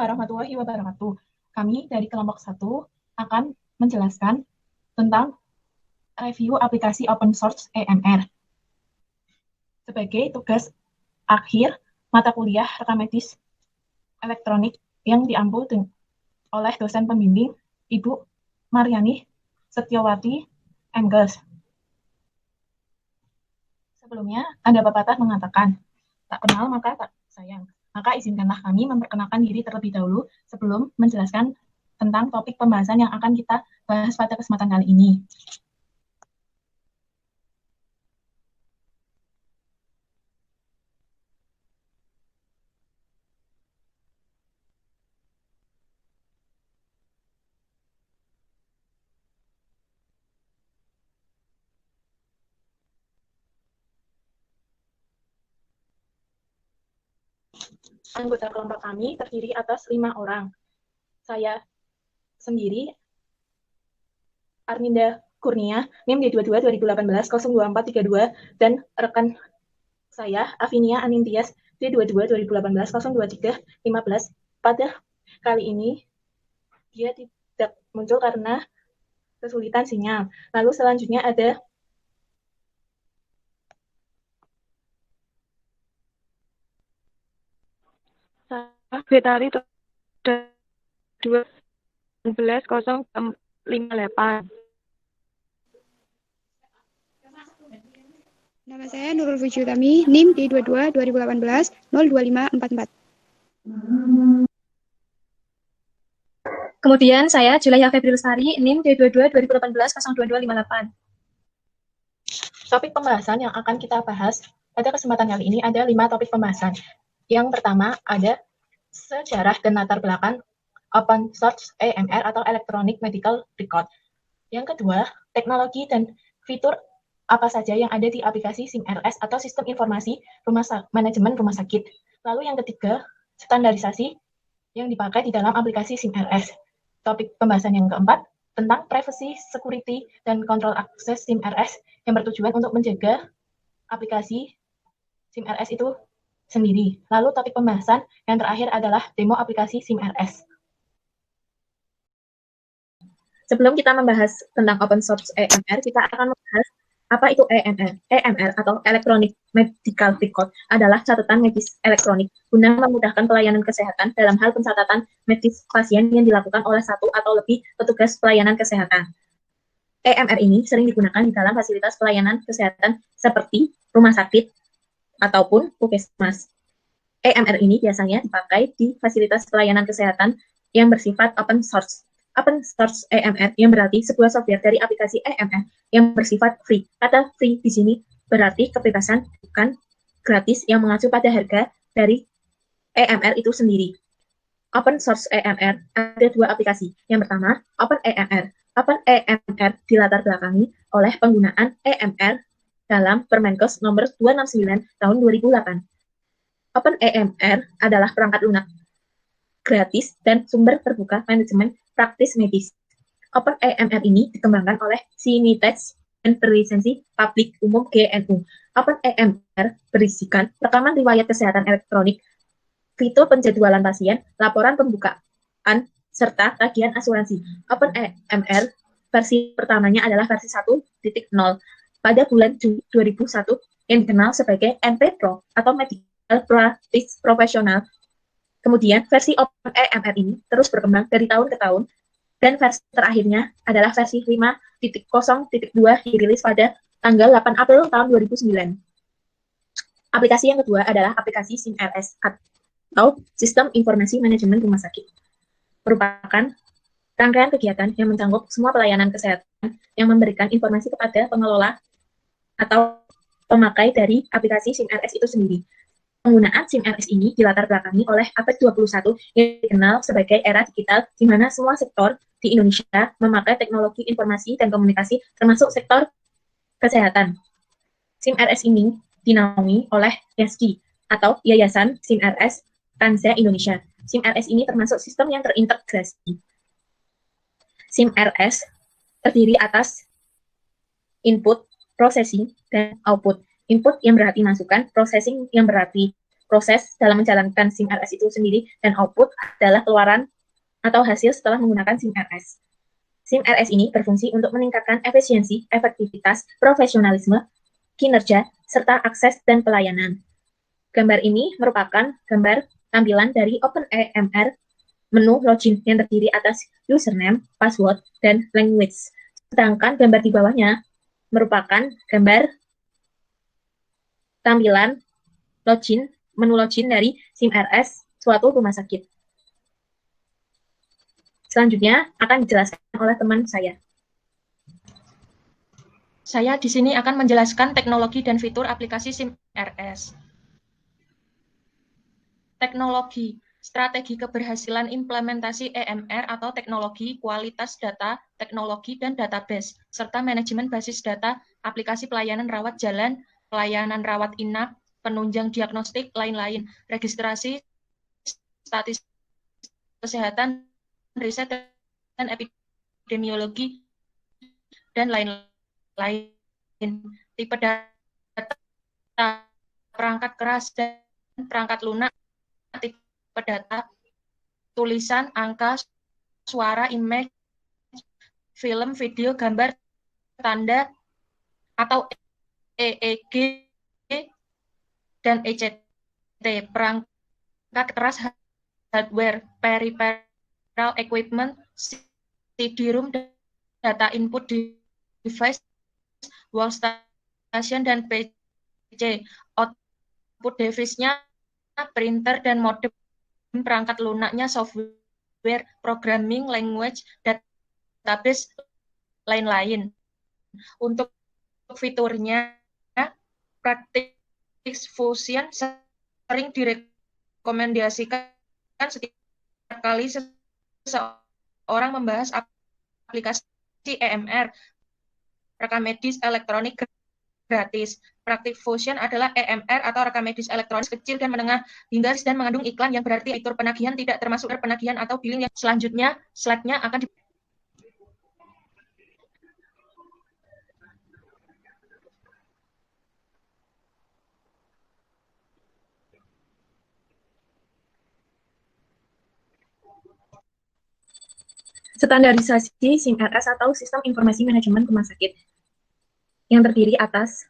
warahmatullahi wabarakatuh. Kami dari kelompok 1 akan menjelaskan tentang review aplikasi open source EMR. Sebagai tugas akhir mata kuliah rekam medis elektronik yang diambil oleh dosen pembimbing Ibu Mariani Setiawati Engels. Sebelumnya, ada pepatah mengatakan, tak kenal maka tak sayang. Maka izinkanlah kami memperkenalkan diri terlebih dahulu sebelum menjelaskan tentang topik pembahasan yang akan kita bahas pada kesempatan kali ini. Anggota kelompok kami terdiri atas 5 orang. Saya sendiri, Arminda Kurnia, NIM D22 2018 02432, dan rekan saya, Avinia Anintias, D22 2018 02315. Pada kali ini, dia tidak muncul karena kesulitan sinyal. Lalu selanjutnya ada Betari 12.058. Nama saya Nurul Fujutami, NIM D22 2018 02544. Kemudian saya Julaya Febri Lestari, NIM D22 2018 02258. Topik pembahasan yang akan kita bahas pada kesempatan kali ini ada 5 topik pembahasan. Yang pertama ada sejarah dan latar belakang open source EMR atau Electronic Medical Record. Yang kedua, teknologi dan fitur apa saja yang ada di aplikasi SIMRS atau Sistem Informasi Manajemen Rumah Sakit. Lalu yang ketiga, standarisasi yang dipakai di dalam aplikasi SIMRS. Topik pembahasan yang keempat, tentang privacy, security, dan kontrol akses SIMRS yang bertujuan untuk menjaga aplikasi SIMRS itu sendiri. Lalu topik pembahasan yang terakhir adalah demo aplikasi SIMRS. Sebelum kita membahas tentang open source EMR, kita akan membahas apa itu EMR. EMR atau Electronic Medical Record adalah catatan medis elektronik guna memudahkan pelayanan kesehatan dalam hal pencatatan medis pasien yang dilakukan oleh satu atau lebih petugas pelayanan kesehatan. EMR ini sering digunakan di dalam fasilitas pelayanan kesehatan seperti rumah sakit ataupun puskesmas. EMR ini biasanya dipakai di fasilitas pelayanan kesehatan yang bersifat open source. Open source EMR yang berarti sebuah software dari aplikasi EMR yang bersifat free. Kata free di sini berarti kebebasan, bukan gratis, yang mengacu pada harga dari EMR itu sendiri. Open source EMR ada 2 aplikasi. Yang pertama, Open EMR. Open EMR dilatar belakangi oleh penggunaan EMR dalam Permenkes nomor 269 tahun 2008. Open EMR adalah perangkat lunak gratis dan sumber terbuka manajemen praktis medis. Open EMR ini dikembangkan oleh Sinitex dan berlisensi publik umum GNU. Open EMR berisikan rekaman riwayat kesehatan elektronik, fitur penjadwalan pasien, laporan pembukaan, serta tagihan asuransi. Open EMR versi pertamanya adalah versi 1.0 pada bulan Juli 2001 yang dikenal sebagai MP Pro atau Medical Practice Professional. Kemudian versi Open EMR ini terus berkembang dari tahun ke tahun, dan versi terakhirnya adalah versi 5.0.2 dirilis pada tanggal 8 April tahun 2009. Aplikasi yang kedua adalah aplikasi SIMRS atau Sistem Informasi Manajemen Rumah Sakit. Merupakan rangkaian kegiatan yang mencakup semua pelayanan kesehatan yang memberikan informasi kepada pengelola atau pemakai dari aplikasi SIMRS itu sendiri. Penggunaan SIMRS ini dilatar belakangi oleh abad 21 yang dikenal sebagai era digital, di mana semua sektor di Indonesia memakai teknologi informasi dan komunikasi, termasuk sektor kesehatan. SIMRS ini dinaungi oleh YASKI atau Yayasan SIMRS Kanza Indonesia. SIMRS ini termasuk sistem yang terintegrasi. SIMRS terdiri atas input, processing, dan output. Input yang berarti masukan, processing yang berarti proses dalam menjalankan SIM RS itu sendiri, dan output adalah keluaran atau hasil setelah menggunakan SIM RS. SIM RS ini berfungsi untuk meningkatkan efisiensi, efektivitas, profesionalisme, kinerja, serta akses dan pelayanan. Gambar ini merupakan gambar tampilan dari OpenAMR menu login yang terdiri atas username, password, dan language. Sedangkan gambar di bawahnya merupakan gambar tampilan login, menu login dari SIM RS suatu rumah sakit. Selanjutnya akan dijelaskan oleh teman saya. Saya di sini akan menjelaskan teknologi dan fitur aplikasi SIM RS. Teknologi, strategi keberhasilan implementasi EMR atau teknologi, kualitas data, teknologi dan database, serta manajemen basis data, aplikasi pelayanan rawat jalan, pelayanan rawat inap, penunjang diagnostik, lain-lain, registrasi, statistik kesehatan, riset dan epidemiologi, dan lain-lain. Tipe data, perangkat keras dan perangkat lunak, tipe data, tulisan, angka, suara, image, film, video, gambar, tanda, atau EEG, dan ECT, perangkat keras, hardware, peripheral equipment, CD-ROM, data input device, workstation, dan PC. Output device-nya printer dan modem, perangkat lunaknya software, programming, language, database, lain-lain. Untuk fiturnya, Practice Fusion sering direkomendasikan setiap kali seseorang membahas aplikasi EMR, rekam medis elektronik gratis. Practice Fusion adalah EMR atau rekam medis elektronik kecil dan menengah hingga dan mengandung iklan, yang berarti fitur penagihan tidak termasuk penagihan atau billing. Yang selanjutnya, slide-nya akan Standarisasi SIM RS atau Sistem Informasi Manajemen Rumah Sakit yang terdiri atas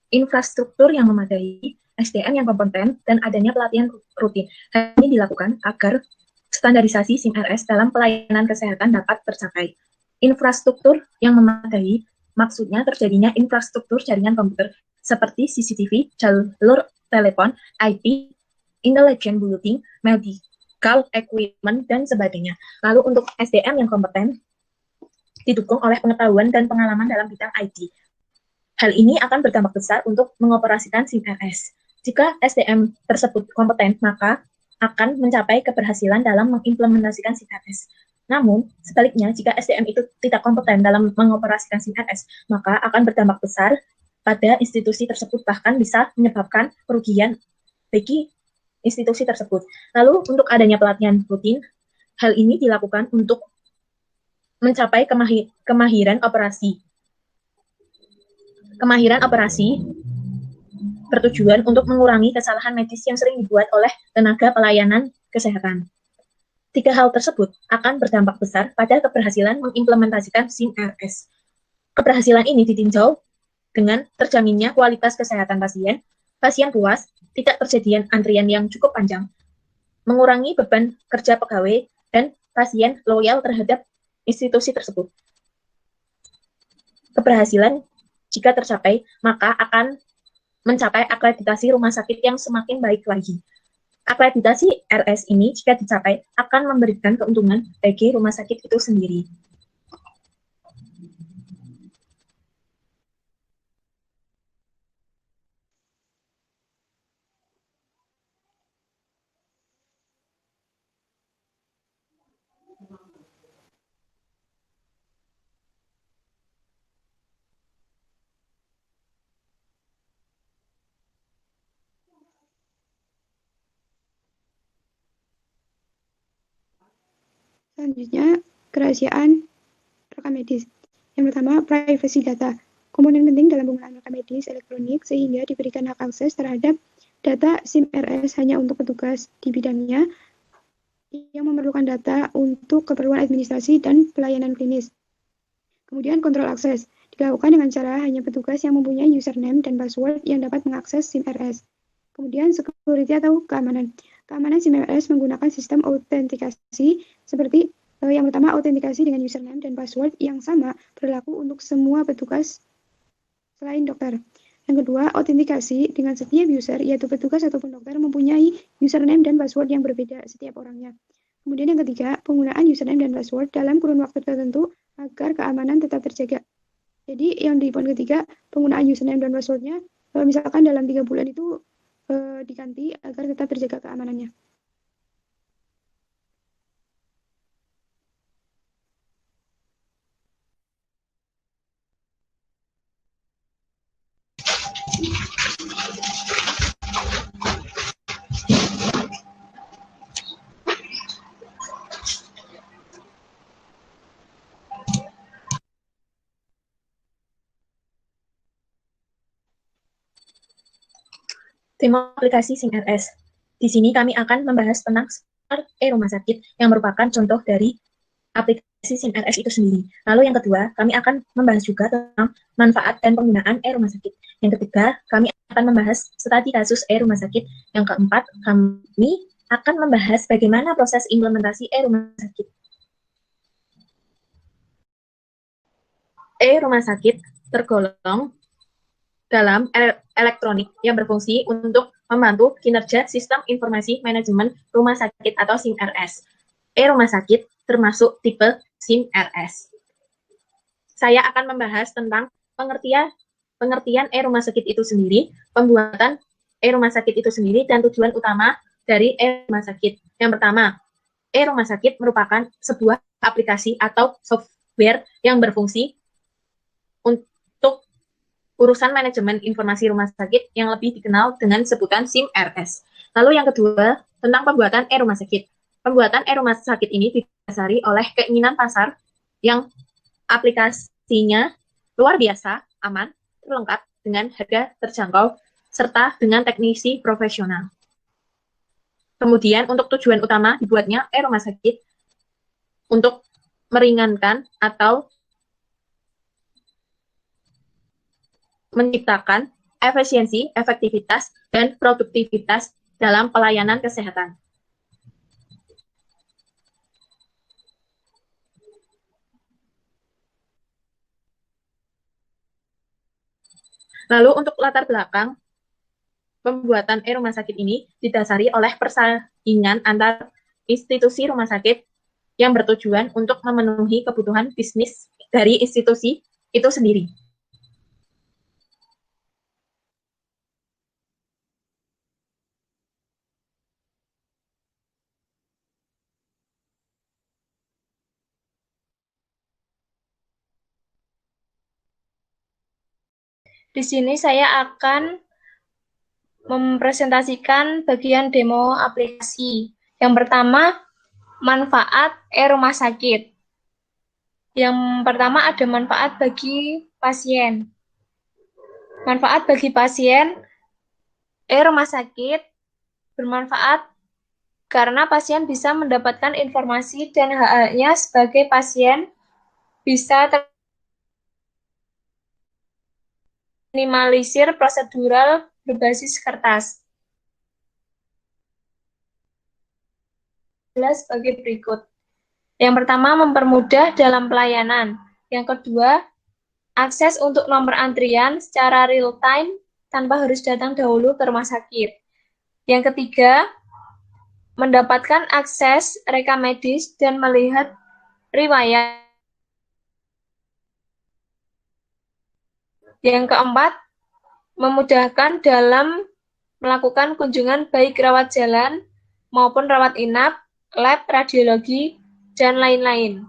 infrastruktur yang memadai, SDM yang kompeten, dan adanya pelatihan rutin. Hal ini dilakukan agar standarisasi SIM RS dalam pelayanan kesehatan dapat tercapai. Infrastruktur yang memadai maksudnya terjadinya infrastruktur jaringan komputer seperti CCTV, jalur telepon, IP, intelligent bulletin, medical equipment, dan sebagainya. Lalu untuk SDM yang kompeten didukung oleh pengetahuan dan pengalaman dalam bidang IT. Hal ini akan berdampak besar untuk mengoperasikan SIM RS. Jika SDM tersebut kompeten, maka akan mencapai keberhasilan dalam mengimplementasikan SIM RS. Namun, sebaliknya, jika SDM itu tidak kompeten dalam mengoperasikan SIM RS, maka akan berdampak besar pada institusi tersebut, bahkan bisa menyebabkan kerugian bagi institusi tersebut. Lalu, untuk adanya pelatihan rutin, hal ini dilakukan untuk mencapai kemahiran operasi. Kemahiran operasi bertujuan untuk mengurangi kesalahan medis yang sering dibuat oleh tenaga pelayanan kesehatan. 3 hal tersebut akan berdampak besar pada keberhasilan mengimplementasikan SIM RS. Keberhasilan ini ditinjau dengan terjaminnya kualitas kesehatan pasien, pasien puas, tidak terjadinya antrian yang cukup panjang, mengurangi beban kerja pegawai, dan pasien loyal terhadap institusi tersebut. Keberhasilan jika tercapai, maka akan mencapai akreditasi rumah sakit yang semakin baik lagi. Akreditasi RS ini jika dicapai akan memberikan keuntungan bagi rumah sakit itu sendiri. Selanjutnya, kerahasiaan rekam medis. Yang pertama, privacy data. Komponen penting dalam penggunaan rekam medis elektronik sehingga diberikan hak akses terhadap data SIM RS hanya untuk petugas di bidangnya yang memerlukan data untuk keperluan administrasi dan pelayanan klinis. Kemudian kontrol akses dilakukan dengan cara hanya petugas yang mempunyai username dan password yang dapat mengakses SIM RS. Kemudian security atau keamanan. Keamanan SIM RS menggunakan sistem autentikasi seperti yang pertama, autentikasi dengan username dan password yang sama berlaku untuk semua petugas selain dokter. Yang kedua, autentikasi dengan setiap user, yaitu petugas ataupun dokter mempunyai username dan password yang berbeda setiap orangnya. Kemudian yang ketiga, penggunaan username dan password dalam kurun waktu tertentu agar keamanan tetap terjaga. Jadi yang di poin ketiga, penggunaan username dan passwordnya, misalkan dalam 3 bulan itu diganti agar tetap terjaga keamanannya. Demo aplikasi SIM RS. Di sini kami akan membahas tentang Smart e-Rumah Sakit yang merupakan contoh dari aplikasi SIM RS itu sendiri. Lalu yang kedua, kami akan membahas juga tentang manfaat dan penggunaan e-Rumah Sakit. Yang ketiga, kami akan membahas studi kasus e-Rumah Sakit. Yang keempat, kami akan membahas bagaimana proses implementasi e-Rumah Sakit. E-Rumah Sakit tergolong dalam elektronik yang berfungsi untuk membantu kinerja sistem informasi manajemen rumah sakit atau SIM RS. E-Rumah Sakit termasuk tipe SIM RS. Saya akan membahas tentang pengertian e-Rumah Sakit itu sendiri, pembuatan e-Rumah Sakit itu sendiri, dan tujuan utama dari e-Rumah Sakit. Yang pertama, e-Rumah Sakit merupakan sebuah aplikasi atau software yang berfungsi untuk urusan manajemen informasi rumah sakit yang lebih dikenal dengan sebutan SIM RS. Lalu yang kedua, tentang pembuatan e-Rumah Sakit. Pembuatan e-Rumah Sakit ini didasari oleh keinginan pasar yang aplikasinya luar biasa, aman, terlengkap, dengan harga terjangkau, serta dengan teknisi profesional. Kemudian untuk tujuan utama dibuatnya e-Rumah Sakit untuk meringankan atau menciptakan efisiensi, efektivitas, dan produktivitas dalam pelayanan kesehatan. Lalu untuk latar belakang pembuatan e-Rumah Sakit ini didasari oleh persaingan antar institusi rumah sakit yang bertujuan untuk memenuhi kebutuhan bisnis dari institusi itu sendiri. Di sini saya akan mempresentasikan bagian demo aplikasi. Yang pertama, manfaat e-Rumah Sakit. Yang pertama ada manfaat bagi pasien. Manfaat bagi pasien, e-Rumah Sakit bermanfaat karena pasien bisa mendapatkan informasi dan hak-haknya sebagai pasien, bisa minimalisir prosedural berbasis kertas. Jelas sebagai berikut. Yang pertama, mempermudah dalam pelayanan. Yang kedua, akses untuk nomor antrian secara real-time tanpa harus datang dahulu ke rumah sakit. Yang ketiga, mendapatkan akses rekam medis dan melihat riwayat. Yang keempat, memudahkan dalam melakukan kunjungan baik rawat jalan maupun rawat inap, lab, radiologi, dan lain-lain.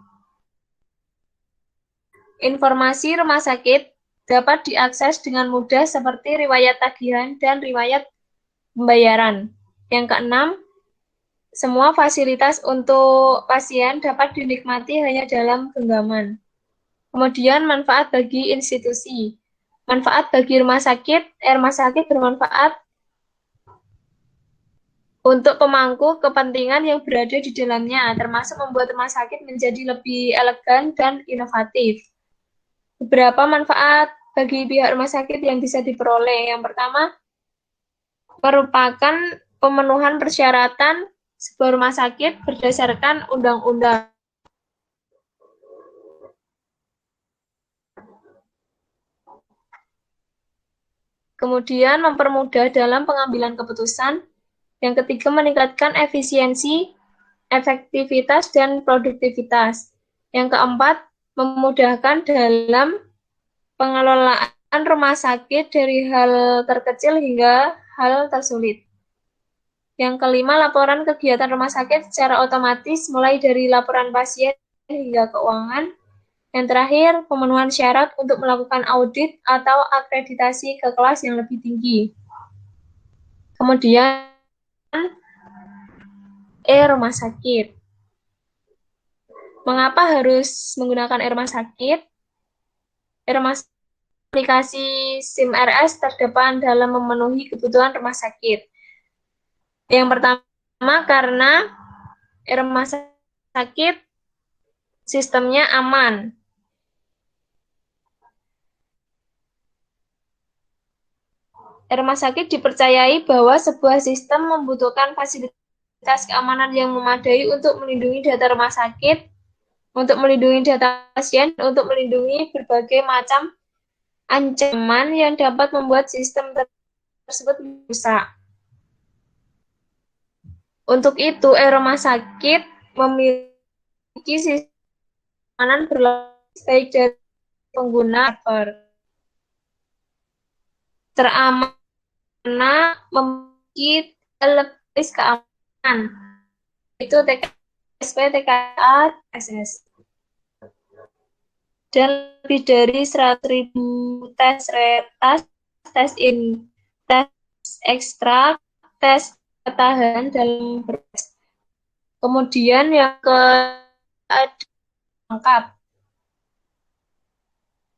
Informasi rumah sakit dapat diakses dengan mudah seperti riwayat tagihan dan riwayat pembayaran. Yang keenam, semua fasilitas untuk pasien dapat dinikmati hanya dalam genggaman. Kemudian manfaat bagi institusi. Manfaat bagi rumah sakit bermanfaat untuk pemangku kepentingan yang berada di dalamnya, termasuk membuat rumah sakit menjadi lebih elegan dan inovatif. Beberapa manfaat bagi pihak rumah sakit yang bisa diperoleh. Yang pertama, merupakan pemenuhan persyaratan sebuah rumah sakit berdasarkan undang-undang. Kemudian mempermudah dalam pengambilan keputusan. Yang ketiga, meningkatkan efisiensi, efektivitas, dan produktivitas. Yang keempat, memudahkan dalam pengelolaan rumah sakit dari hal terkecil hingga hal tersulit. Yang kelima, laporan kegiatan rumah sakit secara otomatis mulai dari laporan pasien hingga keuangan. Yang terakhir, pemenuhan syarat untuk melakukan audit atau akreditasi ke kelas yang lebih tinggi. Kemudian, rumah sakit. Mengapa harus menggunakan rumah sakit? Rumah aplikasi SIM-RS terdepan dalam memenuhi kebutuhan rumah sakit. Yang pertama, karena rumah sakit sistemnya aman. Rumah sakit dipercayai bahwa sebuah sistem membutuhkan fasilitas keamanan yang memadai untuk melindungi data rumah sakit, untuk melindungi data pasien, untuk melindungi berbagai macam ancaman yang dapat membuat sistem tersebut rusak. Untuk itu, rumah sakit memiliki sistem keamanan berlapis baik dari pengguna teraman memiliki lapis keamanan, itu TKSP, TKA, SS. Dan lebih dari 100.000 tes retas, tes ekstrak, tes ketahanan dalam proses. Kemudian yang lengkap.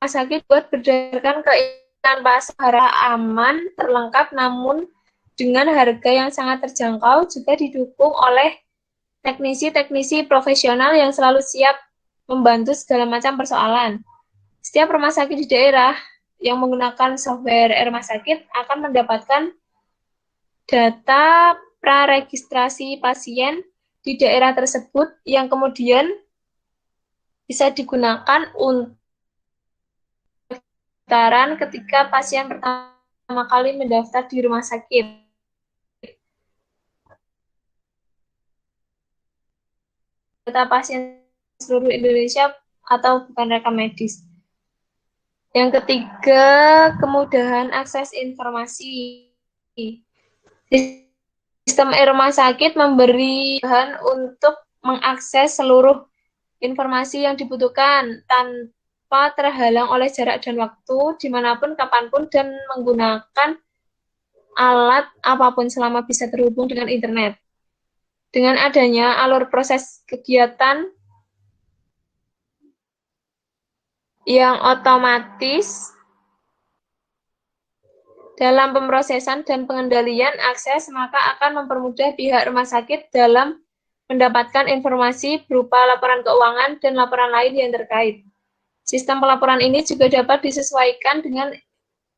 Rumah sakit buat berdasarkan keinginan pasar aman, terlengkap, namun dengan harga yang sangat terjangkau, juga didukung oleh teknisi-teknisi profesional yang selalu siap membantu segala macam persoalan. Setiap rumah sakit di daerah yang menggunakan software rumah sakit akan mendapatkan data praregistrasi pasien di daerah tersebut yang kemudian bisa digunakan untuk pendaftaran ketika pasien pertama kali mendaftar di rumah sakit. Data pasien seluruh Indonesia atau bukan rekam medis. Yang ketiga, kemudahan akses informasi. Sistem rumah sakit memberi bahan untuk mengakses seluruh informasi yang dibutuhkan tanpa terhalang oleh jarak dan waktu, dimanapun, kapanpun, dan menggunakan alat apapun selama bisa terhubung dengan internet. Dengan adanya alur proses kegiatan yang otomatis dalam pemrosesan dan pengendalian akses, maka akan mempermudah pihak rumah sakit dalam mendapatkan informasi berupa laporan keuangan dan laporan lain yang terkait. Sistem pelaporan ini juga dapat disesuaikan dengan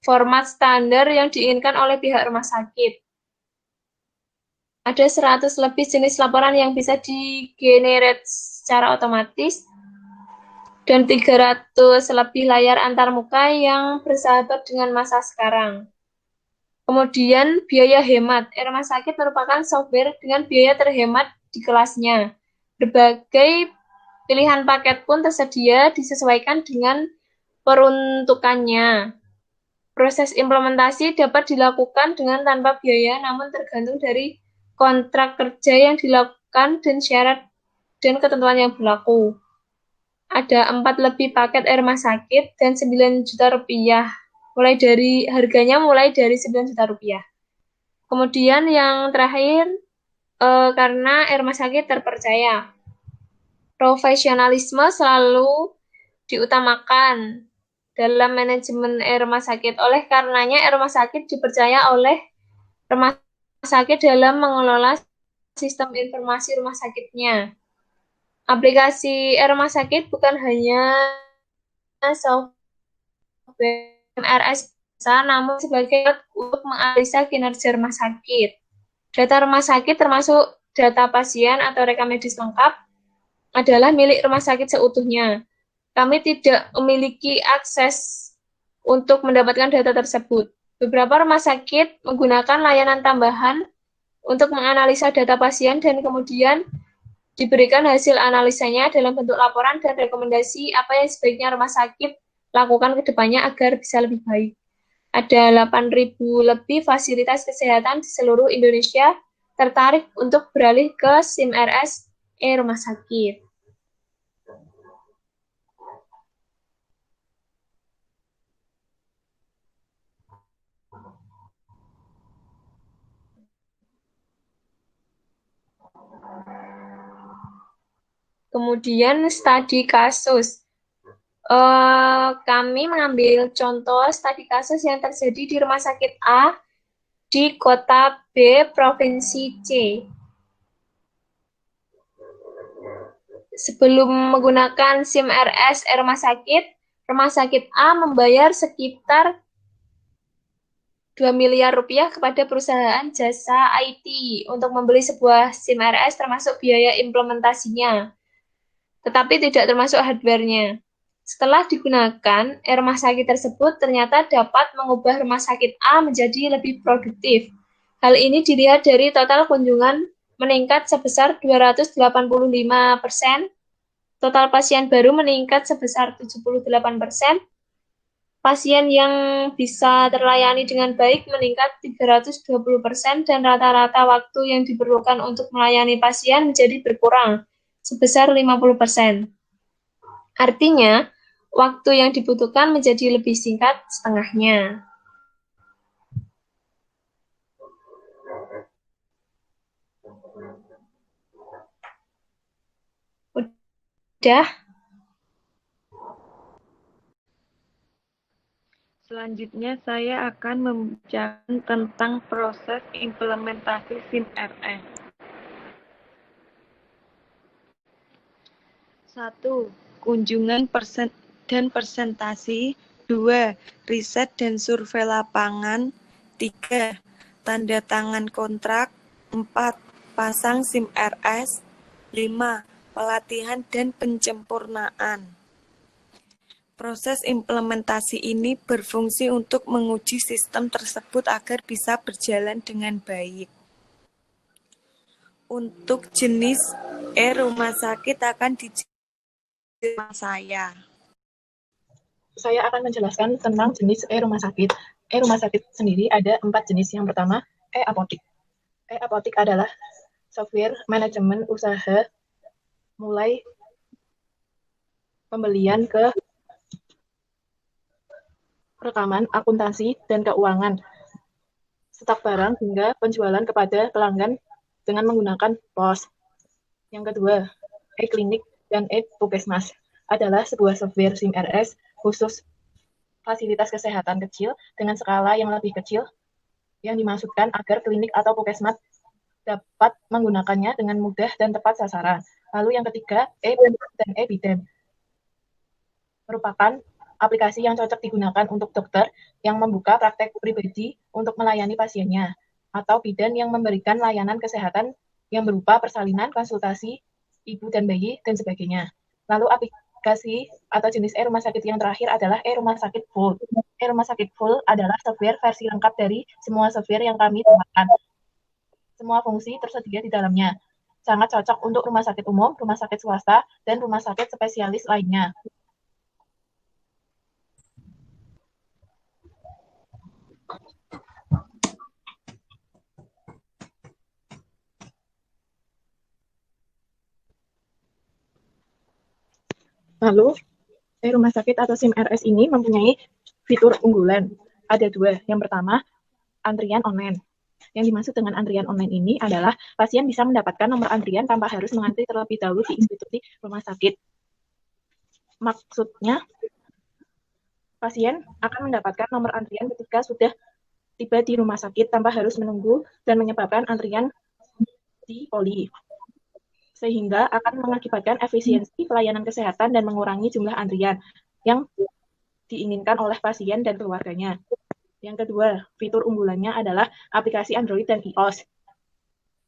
format standar yang diinginkan oleh pihak rumah sakit. Ada 100 lebih jenis laporan yang bisa di-generate secara otomatis, dan 300 lebih layar antarmuka yang bersahabat dengan masa sekarang. Kemudian, biaya hemat. Rumah sakit merupakan software dengan biaya terhemat di kelasnya. Berbagai pilihan paket pun tersedia disesuaikan dengan peruntukannya. Proses implementasi dapat dilakukan dengan tanpa biaya, namun tergantung dari kontrak kerja yang dilakukan dan syarat dan ketentuan yang berlaku. Ada 4 lebih paket rumah sakit dan 9 juta rupiah. Harganya mulai dari 9 juta rupiah. Kemudian yang terakhir, karena rumah sakit terpercaya. Profesionalisme selalu diutamakan dalam manajemen rumah sakit. Oleh karenanya rumah sakit dipercaya oleh rumah sakit dalam mengelola sistem informasi rumah sakitnya. Aplikasi rumah sakit bukan hanya software MRS biasa, namun sebagai alat untuk menganalisa kinerja rumah sakit. Data rumah sakit termasuk data pasien atau rekam medis lengkap adalah milik rumah sakit seutuhnya. Kami tidak memiliki akses untuk mendapatkan data tersebut. Beberapa rumah sakit menggunakan layanan tambahan untuk menganalisa data pasien dan kemudian diberikan hasil analisanya dalam bentuk laporan dan rekomendasi apa yang sebaiknya rumah sakit lakukan ke depannya agar bisa lebih baik. Ada 8.000 lebih fasilitas kesehatan di seluruh Indonesia tertarik untuk beralih ke SIM-RS rumah sakit. Kemudian studi kasus. Kami mengambil contoh studi kasus yang terjadi di rumah sakit A di kota B, provinsi C. Sebelum menggunakan SIM-RS rumah sakit A membayar sekitar 2 miliar rupiah kepada perusahaan jasa IT untuk membeli sebuah SIM-RS termasuk biaya implementasinya, tetapi tidak termasuk hardware-nya. Setelah digunakan, rumah sakit tersebut ternyata dapat mengubah rumah sakit A menjadi lebih produktif. Hal ini dilihat dari total kunjungan meningkat sebesar 285%, total pasien baru meningkat sebesar 78%, pasien yang bisa terlayani dengan baik meningkat 320%, dan rata-rata waktu yang diperlukan untuk melayani pasien menjadi berkurang sebesar 50%. Artinya, waktu yang dibutuhkan menjadi lebih singkat setengahnya. Udah? Selanjutnya saya akan membicarakan tentang proses implementasi SIM-RS. 1. Kunjungan dan presentasi. 2. Riset dan survei lapangan. 3. Tanda tangan kontrak. 4. Pasang SIM-RS. 5. Pelatihan dan penyempurnaan. Proses implementasi ini berfungsi untuk menguji sistem tersebut agar bisa berjalan dengan baik. Untuk jenis rumah sakit akan dijelaskan saya. Saya akan menjelaskan tentang jenis rumah sakit. Rumah sakit sendiri ada 4 jenis. Yang pertama, apotik. Apotik adalah software manajemen usaha mulai pembelian ke rekaman, akuntansi, dan keuangan, stok barang hingga penjualan kepada pelanggan dengan menggunakan pos. Yang kedua, klinik dan puskesmas adalah sebuah software SIM-RS khusus fasilitas kesehatan kecil dengan skala yang lebih kecil yang dimaksudkan agar klinik atau puskesmas dapat menggunakannya dengan mudah dan tepat sasaran. Lalu yang ketiga, dan bidan merupakan aplikasi yang cocok digunakan untuk dokter yang membuka praktek pribadi untuk melayani pasiennya, atau bidan yang memberikan layanan kesehatan yang berupa persalinan, konsultasi ibu dan bayi, dan sebagainya. Lalu aplikasi atau jenis rumah sakit yang terakhir adalah rumah sakit full. Rumah sakit full adalah software versi lengkap dari semua software yang kami tambahkan. Semua fungsi tersedia di dalamnya. Sangat cocok untuk rumah sakit umum, rumah sakit swasta, dan rumah sakit spesialis lainnya. Lalu, rumah sakit atau SIM-RS ini mempunyai fitur unggulan. Ada 2. Yang pertama, antrian online. Yang dimaksud dengan antrian online ini adalah pasien bisa mendapatkan nomor antrian tanpa harus mengantri terlebih dahulu di institusi rumah sakit. Maksudnya, pasien akan mendapatkan nomor antrian ketika sudah tiba di rumah sakit tanpa harus menunggu dan menyebabkan antrian di poli, sehingga akan mengakibatkan efisiensi pelayanan kesehatan dan mengurangi jumlah antrian yang diinginkan oleh pasien dan keluarganya. Yang kedua, fitur unggulannya adalah aplikasi Android dan iOS.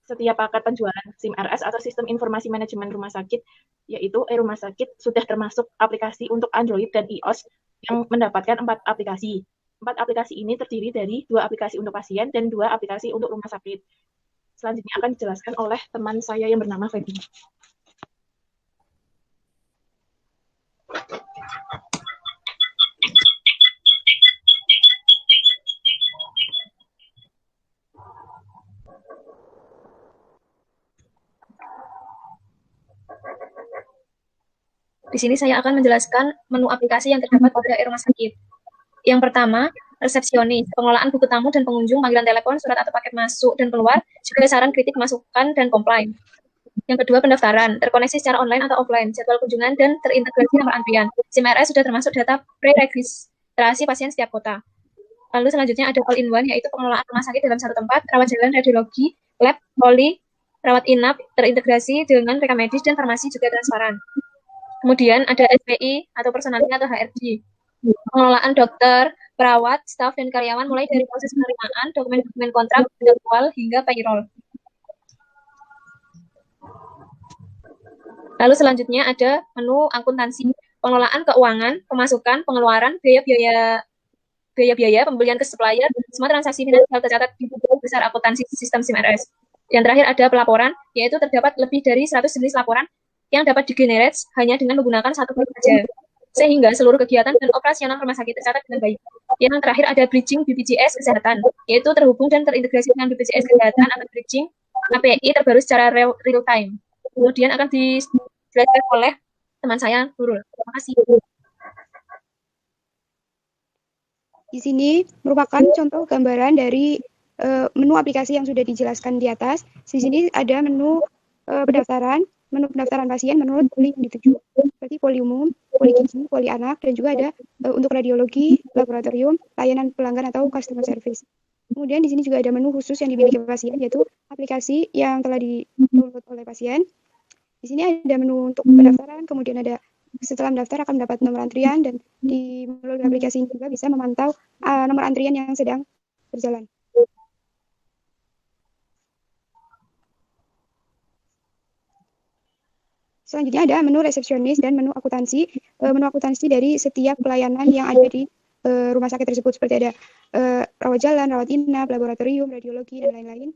Setiap paket penjualan SIM RS atau Sistem Informasi Manajemen Rumah Sakit, yaitu e-Rumah Sakit, sudah termasuk aplikasi untuk Android dan iOS yang mendapatkan 4 aplikasi. 4 aplikasi ini terdiri dari 2 aplikasi untuk pasien dan 2 aplikasi untuk rumah sakit. Selanjutnya akan dijelaskan oleh teman saya yang bernama Feby. Di sini saya akan menjelaskan menu aplikasi yang terdapat pada e-rumah sakit. Yang pertama, resepsionis, pengelolaan buku tamu dan pengunjung, panggilan telepon, surat atau paket masuk dan keluar, juga saran kritik, masukan, dan komplain. Yang kedua, pendaftaran, terkoneksi secara online atau offline, jadwal kunjungan, dan terintegrasi nomor antrian. SIM RS sudah termasuk data pre-registrasi pasien setiap kota. Lalu selanjutnya ada all-in-one, yaitu pengelolaan rumah sakit dalam satu tempat, rawat jalan, radiologi, lab, poli, rawat inap, terintegrasi dengan rekam medis, dan farmasi juga transparan. Kemudian ada SPI atau personalia atau HRD. Pengelolaan dokter, perawat, staf, dan karyawan mulai dari proses penerimaan, dokumen-dokumen kontrak, jadwal, hingga payroll. Lalu selanjutnya ada menu akuntansi, pengelolaan keuangan, pemasukan, pengeluaran, biaya-biaya, pembelian ke supplier, semua transaksi finansial tercatat di buku besar akuntansi sistem SIM RS. Yang terakhir ada pelaporan, yaitu terdapat lebih dari 100 jenis laporan yang dapat digenerate hanya dengan menggunakan satu klik saja, sehingga seluruh kegiatan dan operasional rumah sakit tercatat dengan baik. Yang terakhir ada bridging BPJS Kesehatan, yaitu terhubung dan terintegrasi dengan BPJS Kesehatan atau bridging API terbaru secara real time. Kemudian akan dijelaskan oleh teman saya, Nurul. Terima kasih. Di sini merupakan contoh gambaran dari menu aplikasi yang sudah dijelaskan di atas. Di sini ada menu pendaftaran, menu pendaftaran pasien menurut poli yang dituju, seperti poli umum, poli gizi, poli anak, dan juga ada untuk radiologi, laboratorium, layanan pelanggan atau customer service. Kemudian di sini juga ada menu khusus yang dimiliki pasien, yaitu aplikasi yang telah di-download oleh pasien. Di sini ada menu untuk pendaftaran, kemudian ada setelah mendaftar akan mendapat nomor antrian, dan di melalui aplikasi ini juga bisa memantau nomor antrian yang sedang berjalan. Selanjutnya ada menu resepsionis dan menu akuntansi. Menu akuntansi dari setiap pelayanan yang ada di rumah sakit tersebut, seperti ada rawat jalan, rawat inap, laboratorium, radiologi, dan lain-lain.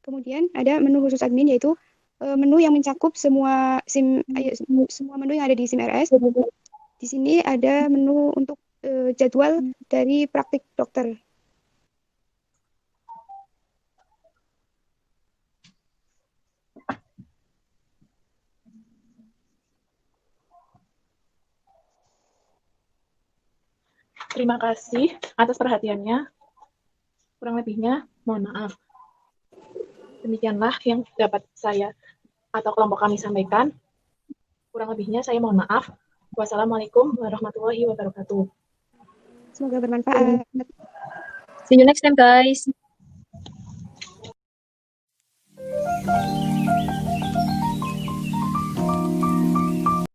Kemudian ada menu khusus admin, yaitu menu yang mencakup semua menu yang ada di SIM RS. Di sini ada menu untuk jadwal dari praktik dokter. Terima kasih atas perhatiannya. Kurang lebihnya, mohon maaf. Demikianlah yang dapat saya atau kelompok kami sampaikan. Kurang lebihnya saya mohon maaf. Wassalamualaikum warahmatullahi wabarakatuh. Semoga bermanfaat. See you next time, guys.